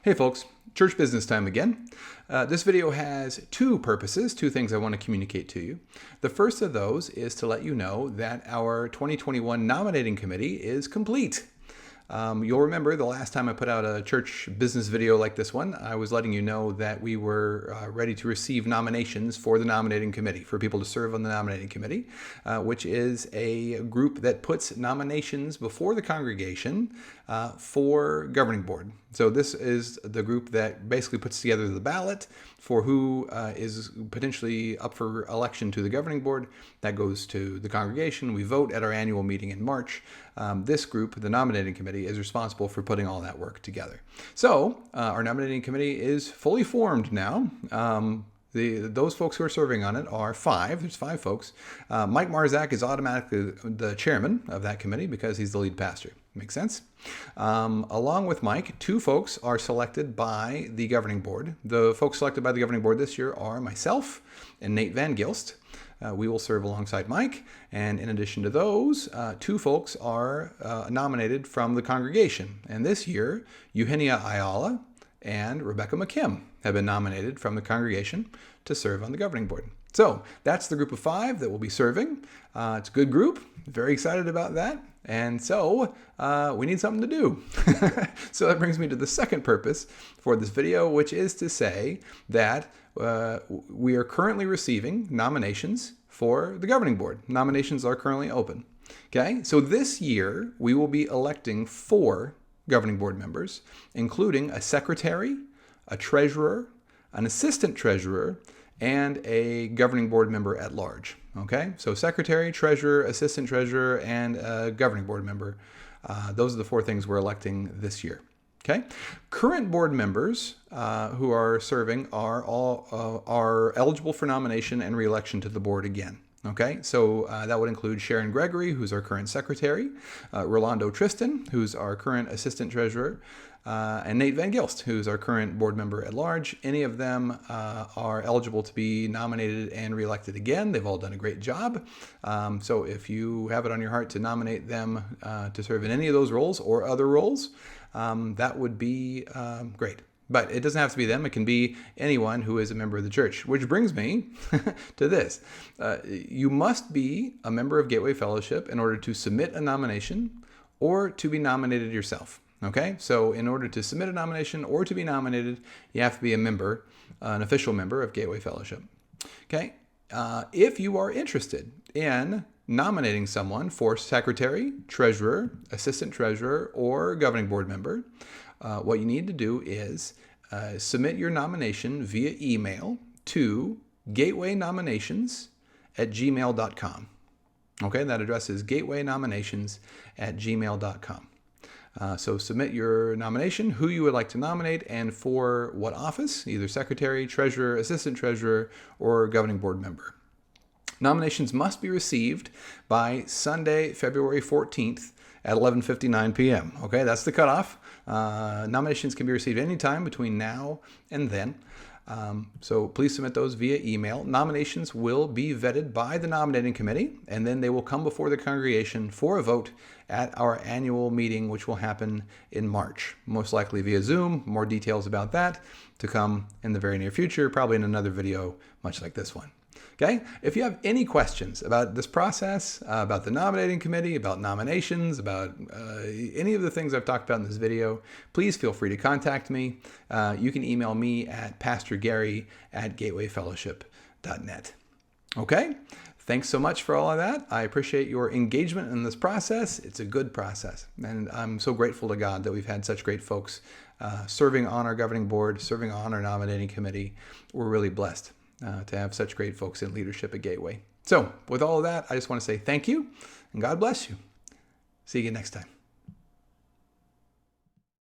Hey folks, church business time again. This video has two purposes, two things I want to communicate to you. The first of those is to let you know that our 2021 nominating committee is complete. You'll remember the last time I put out a church business video like this one, I was letting you know that we were ready to receive nominations for the nominating committee, for people to serve on the nominating committee, which is a group that puts nominations before the congregation for governing board. So this is the group that basically puts together the ballot for who is potentially up for election to the governing board. That goes to the congregation. We vote at our annual meeting in March. This group, the nominating committee, is responsible for putting all that work together. So our nominating committee is fully formed now. Those folks who are serving on it are five. There's five folks. Mike Marzak is automatically the chairman of that committee because he's the lead pastor. Makes sense? Along with Mike, two folks are selected by the governing board. The folks selected by the governing board this year are myself and Nate Van Gilst. We will serve alongside Mike. And in addition to those, two folks are nominated from the congregation. And this year, Eugenia Ayala and Rebecca McKim have been nominated from the congregation to serve on the governing board. So that's the group of five that will be serving. It's a good group. Very excited about that. And so we need something to do. So that brings me to the second purpose for this video, which is to say that we are currently receiving nominations for the governing board. Nominations are currently open. Okay, so this year we will be electing 4 governing board members, including a secretary, a treasurer, an assistant treasurer, and a governing board member at large. Okay, so secretary, treasurer, assistant treasurer, and a governing board member. Those are the 4 things we're electing this year. Okay, current board members who are serving are eligible for nomination and reelection to the board again. Okay, so that would include Sharon Gregory, who's our current secretary, Rolando Tristan, who's our current assistant treasurer, and Nate Van Gilst, who's our current board member at large. Any of them are eligible to be nominated and reelected again. They've all done a great job. So if you have it on your heart to nominate them to serve in any of those roles or other roles, that would be great. But it doesn't have to be them. It can be anyone who is a member of the church, which brings me to this. You must be a member of Gateway Fellowship in order to submit a nomination or to be nominated yourself. Okay, so in order to submit a nomination or to be nominated, you have to be a member, an official member of Gateway Fellowship. Okay, if you are interested in nominating someone for secretary, treasurer, assistant treasurer, or governing board member, what you need to do is submit your nomination via email to gatewaynominations@gmail.com. Okay, that address is gatewaynominations@gmail.com. So submit your nomination, who you would like to nominate, and for what office, either secretary, treasurer, assistant treasurer, or governing board member. Nominations must be received by Sunday, February 14th at 11:59 p.m. Okay, that's the cutoff. Nominations can be received anytime between now and then. So please submit those via email. Nominations will be vetted by the nominating committee, and then they will come before the congregation for a vote at our annual meeting, which will happen in March, most likely via Zoom. More details about that to come in the very near future, probably in another video much like this one. Okay, if you have any questions about this process, about the nominating committee, about nominations, about any of the things I've talked about in this video, please feel free to contact me. You can email me at pastorgary@gatewayfellowship.net. Okay, thanks so much for all of that. I appreciate your engagement in this process. It's a good process, and I'm so grateful to God that we've had such great folks serving on our governing board, serving on our nominating committee. We're really blessed to have such great folks in leadership at Gateway. So with all of that, I just want to say thank you and God bless you. See you again next time.